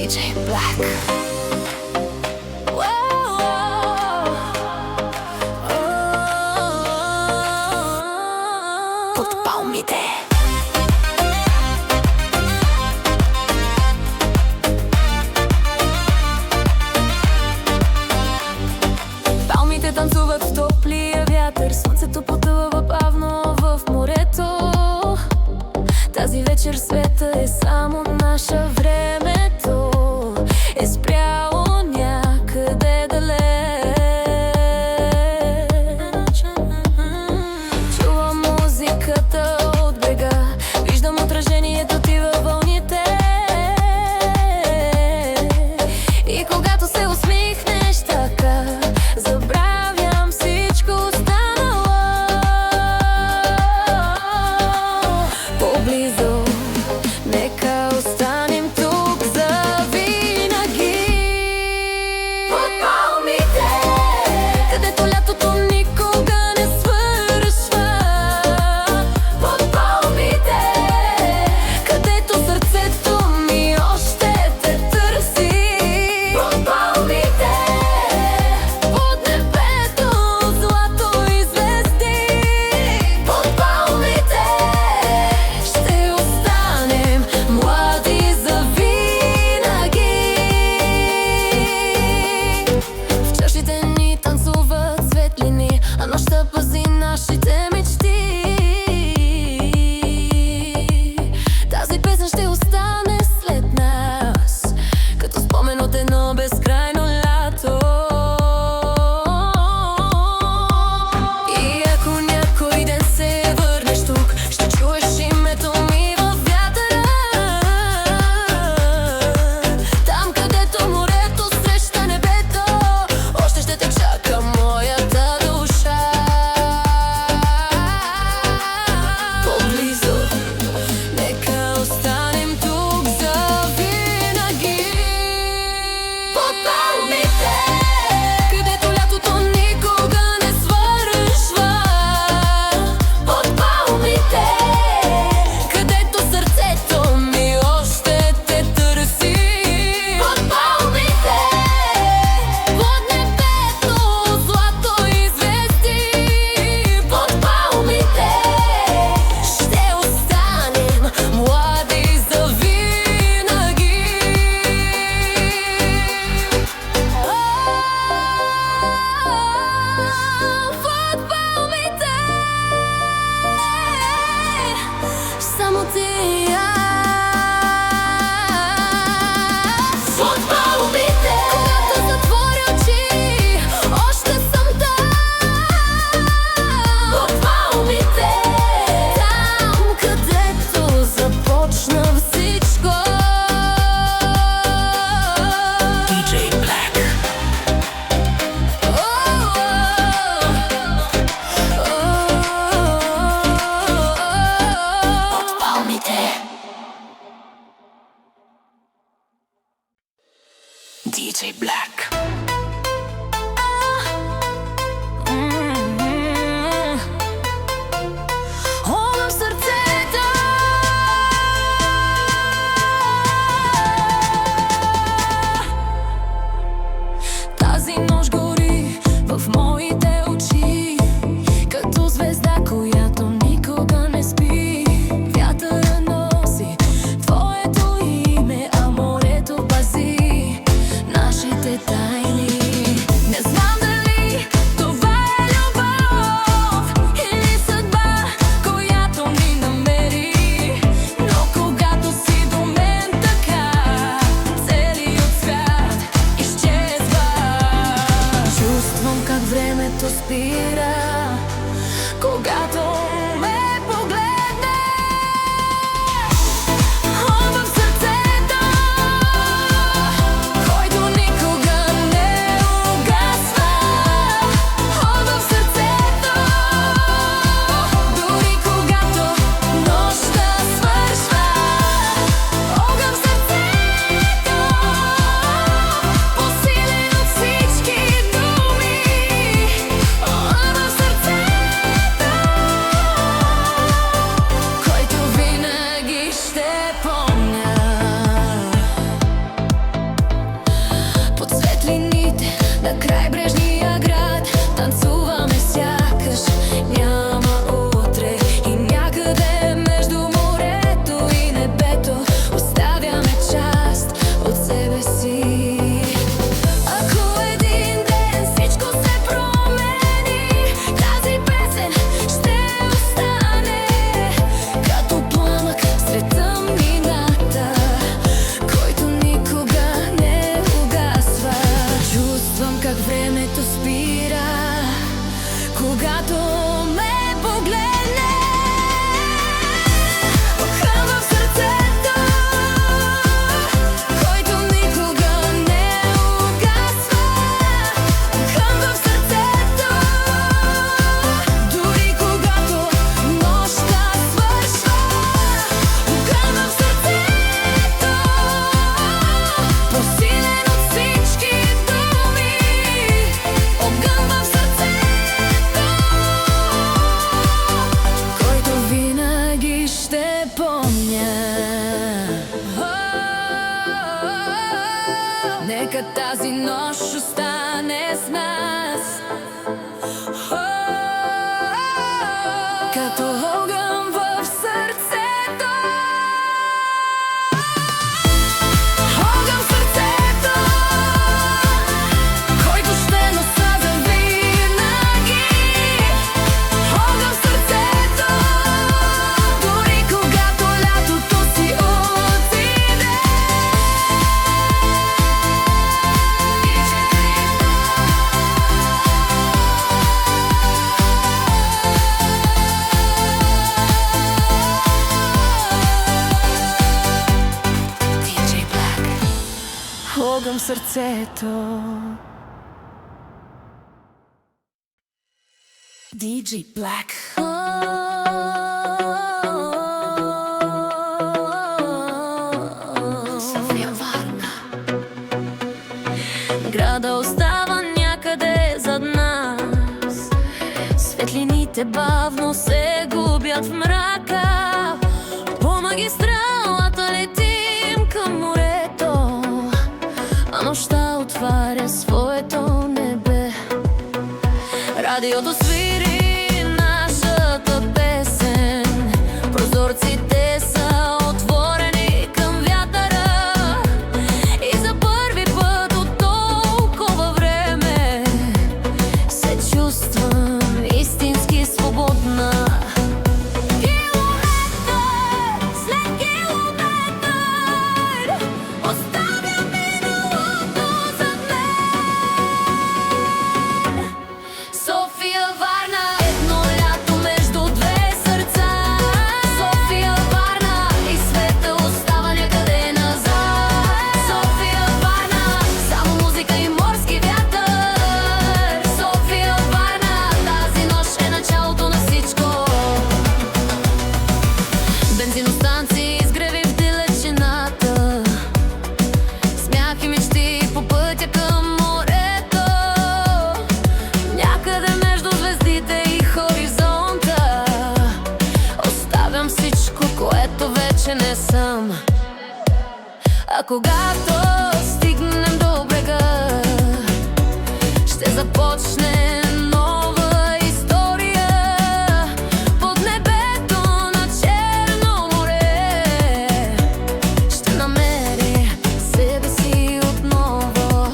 DJ Black. Подпал ми те. Палмите танцуват в топлия вятър, слънцето потъва бавно в морето. Тази вечер света е само наша, времето е спряло някъде далеч. Чувам музиката от брега, виждам отражението ти във вълните. И когато се усмихнеш така, забравям всичко останало. Поблизо, нека останем тук завинаги. Под палмите, където лятото никога не свършва. Под палмите, където сърцето ми още те търси. Под палмите, под небето злато и звезди. Под палмите ще останем млади завинаги. В чашите ни танцуват светлини, а нощта пази нашите мечти. Тази песен ще остане след нас, като спомен от едно безкрайно лято. И ако някой ден се върнеш тук, ще чуеш името ми във вятъра. Там, където морето среща небето, още ще те чака моята душа. Поблизо, нека останем тук завинаги. Под палмите, където лятото никога не свършва. Под палмите, където сърцето ми още те търси. Под палмите, под небето злато и звезди. Под палмите ще останем млади завинаги. Под палмите, само ти и аз. Под палмите, когато затворя очи, още съм там. Под палмите, там, където започна всичко. DJ Black. Под палмите. DJ Black. Огън в сърцето. Тази нощ гори в моите очи, като звезда, която никога не спи. Вятъра носи твоето име, а морето пази нашите тайни. Не знам дали това е любов или съдба, която ни намери, но когато си до мен така, целият свят изчезва. Чувствам как времето спира, когато ме погледнеш. Огън в сърцето, който никога не угасва. Огън в сърцето, дори когато нощта свършва. Огън в сърцето, по-силен от всички думи. Огън в сърцето. когато ме погледне. Огън в сърцето, който никога не угасва. Огън в сърцето, дори когато нощта свършва. Огън в сърцето, по-силен от всички думи. Огън в сърцето, който винаги ще помня. Нека тази нощ остане с нас, като огън в сърцето. Огън в сърцето, който ще нося завинаги. Огън в сърцето, дори когато лятото си отиде. DJ Black. Огън в сърцето. DJ Black. София, Варна. Града остава някъде зад нас. Светлините бавно се губят в мрака. По магистралата летим към морето, а нощта отваря своето небе. Радиото свири нашата песен. Прозорците са отворени към вятъра. И за първи път от толкова време се чувствам истински свободна. Километър след километър оставям миналото зад мен. София, Варна, едно лято между две сърца. София, Варна, и света остава някъде назад. София, Варна, само музика и морски вятър. София, Варна, тази нощ е началото на всичко. Бензиностанции, изгреви в далечината, смях и мечти по пътя към морето. Някъде между звездите и хоризонта оставям всичко, което вече не съм. А когато стигнем до брега, ще започне нова история. Под небето на Черно море ще намери себе си отново.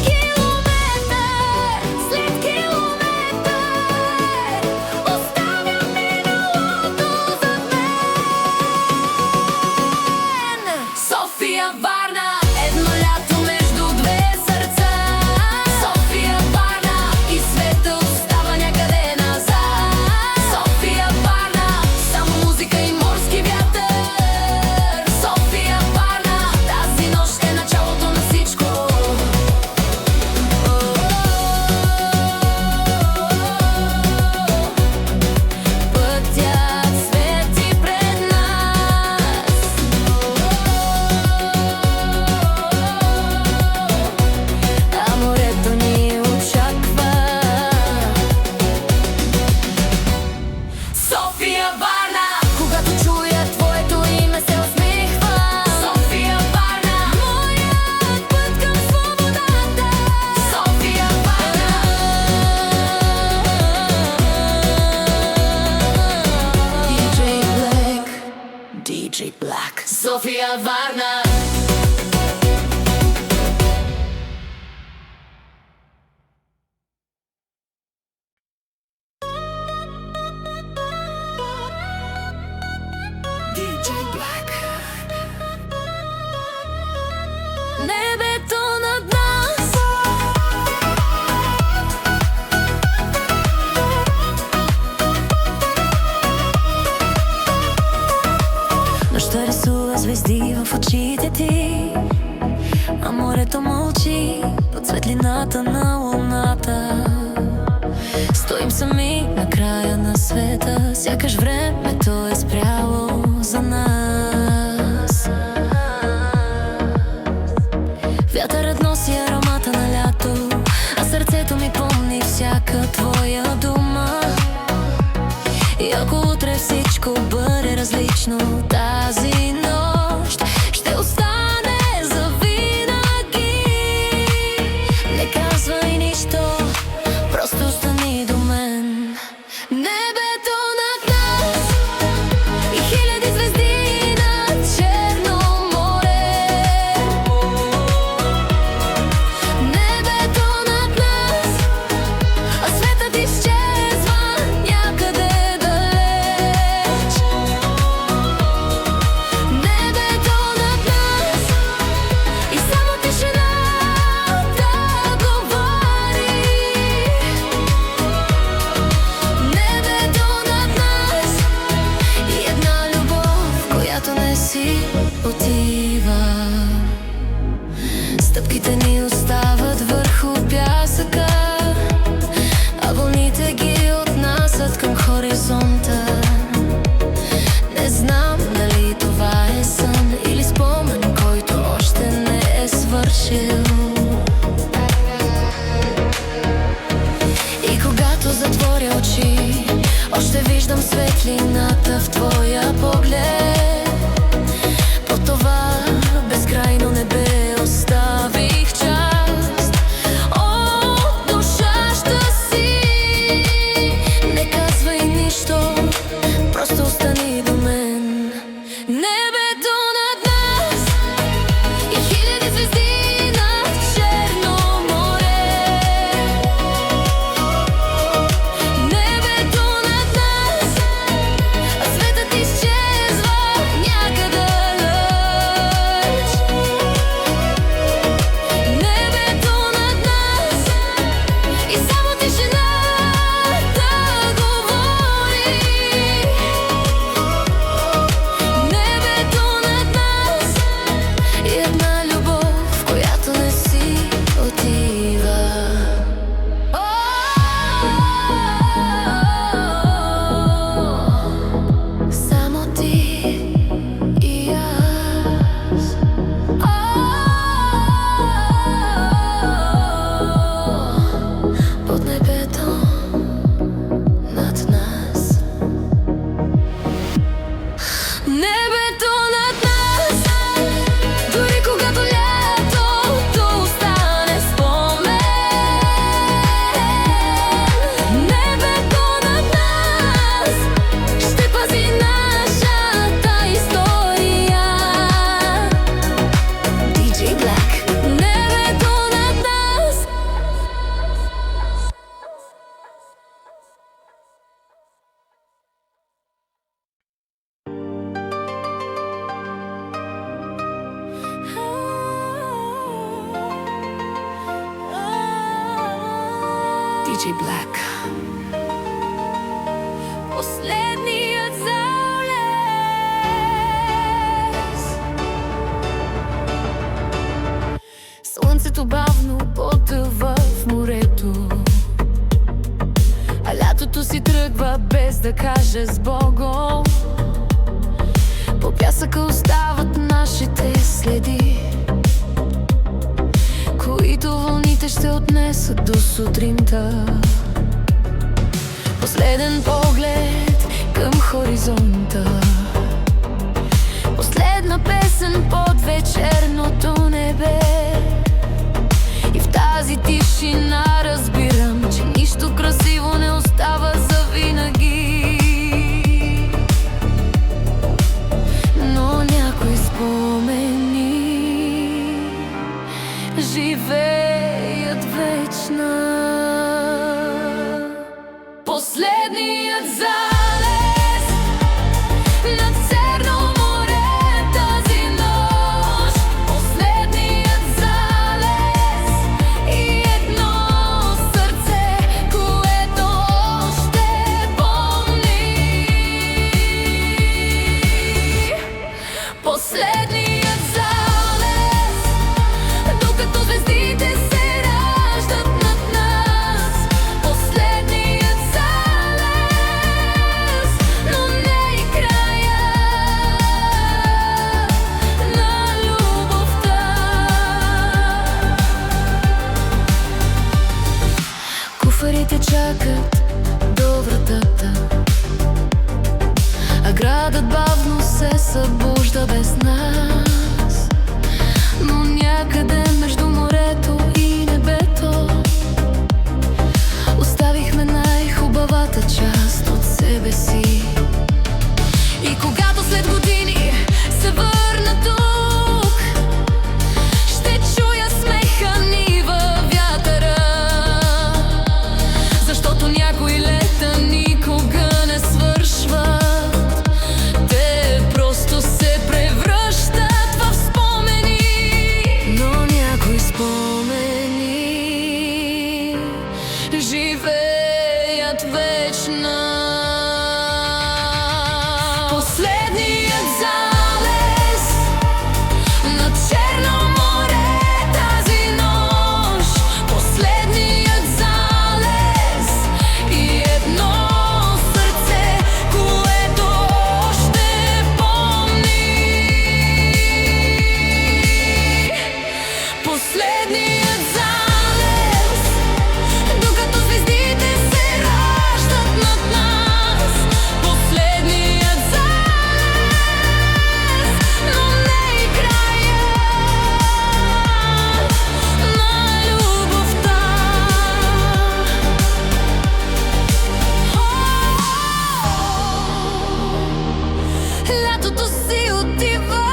Километър след километър оставям миналото зад мен. София, Варна, едно лято между две сърца. София, Варна, и света остава някъде назад. София, Варна, само музика и морски вятър. София, Варна, тази нощ е началото на всичко. Пътят свети пред нас, а морето ни очаква. София, Варна, когато чуя твоето име се усмихва. София, Варна, моят път към свободата. София, Варна. DJ Black, DJ Black. София, Варна. DJ Black. Небето над нас края на света, сякаш времето е спряло за нас. Вятърът носи аромата на лято, а сърцето ми помни всяка твоя дума. И ако утре всичко бъде различно, тази нощ ще остане завинаги. Не казвай нищо, просто стани до мен. Небето над нас и хиляди звезди над Черно море. Небето над нас, а светът изчезва някъде далеч. Небето над нас и само тишината говори. Небето над нас и една любов, която не си отива. Стъпките ни остават върху пясъка, а вълните ги отнасят към хоризонта. Не знам дали това е сън или спомен, който още не е свършил. И когато затворя очи, още виждам светлината в твоя поглед. По това безкрайно небе оставих част от душаща си. Не казвай нищо, просто остани до мен. Небето над нас и хиляди звезди над Черно море. Небето над нас, а светът изчезва някъде далеч. Небето над нас и само тишината говори. Небето над нас и една любов, която не си отива. Само ти и аз. Под небето над нас. Небето над нас, дори когато лятото остане спомен. Небето над нас ще пази нашата история. DJ Black. Небето над нас. DJ Black. Последният залез. Слънцето бавно потъва в морето, а лятото си тръгва без да каже с Богом. По пясъка остават нашите следи, които вълните ще отнесат до сутринта. Последен поглед към хоризонта, последна песен под вечерното небе. И в тази тишина разбирам, че нищо красиво не остава завинаги. Но някои спомени живеят вечно. Последният залез над Черно море тази нощ. Последният залез и едно сърце, което още помни. Последният залез, докато звездите се раждат над нас. Последният залез. Градът бавно се събужда без нас, но някъде между морето и небето оставихме най-хубавата част от себе си. И когато след години се върна тук, ще чуя смеха ни във вятъра, защото някои лета никога не свършват. Те просто се превръщат в спомени, но някои спомени живеят вечно. Последният залез на Черно море тази нощ, последният залез и едно сърце, което още помни. Последният залез, докато звездите се раждат над нас. Последният залез, но не и краят на любовта. Лятото си отива,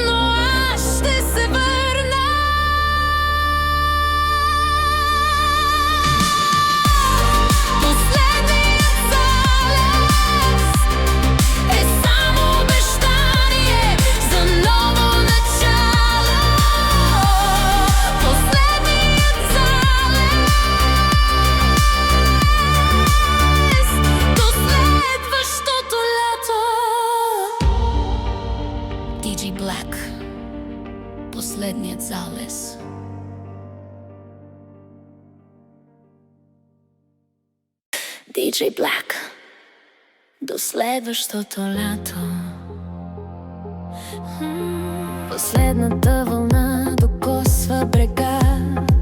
но аз ще се върна. Последният залез е само обещание за ново начало. Последният залез до следващото лято. DJ Black, последният залез. DJ Black, до следващото лято. Последната вълна докосва брега,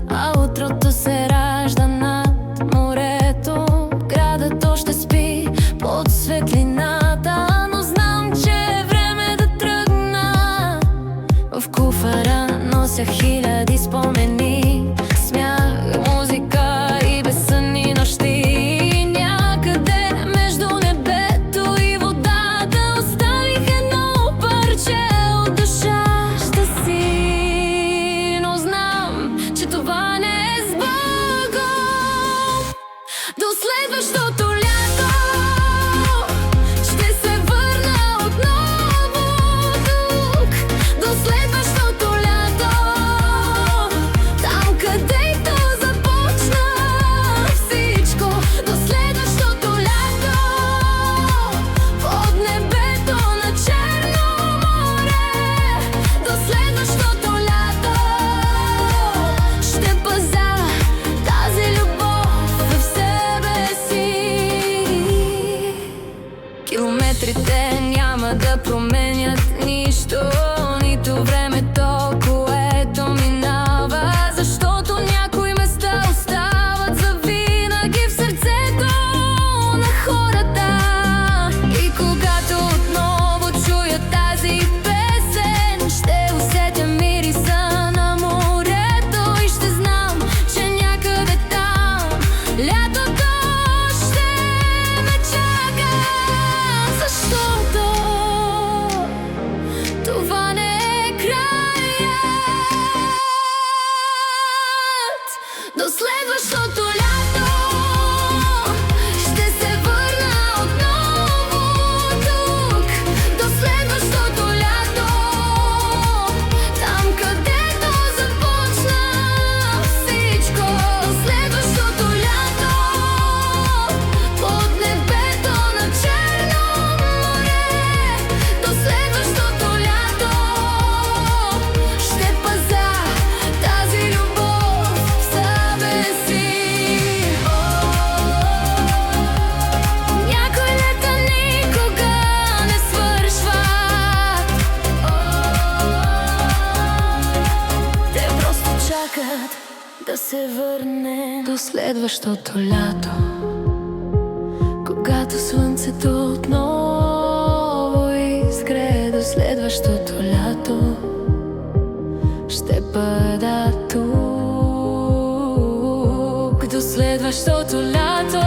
а утрото се ражда над морето. Градът още спи под светлината, но знам, че е време да тръгна. В куфара нося хиляди спомени, смях, музика и безсънни нощи. Някъде между небето и водата оставих едно парче от душата си, но знам, че това не е с Богом. До следващото лято ще се върна отново тук. До следващото лято, там където започна всичко. До следващото лято, под небето на Черно море. До следващото лято ще пазя тази любов в себе си. Километрите няма да променят нищо, нито времето, което минава, защото някои места остават завинаги в сърцето на хората. И когато отново чуя тази песен, ще усетя мириса на морето и ще знам, че някъде там лятото ще ме чака, защото това не е край. искат да се върне до следващото лято, когато слънцето отново изгрее. До следващото лято ще бъда тук. До следващото лято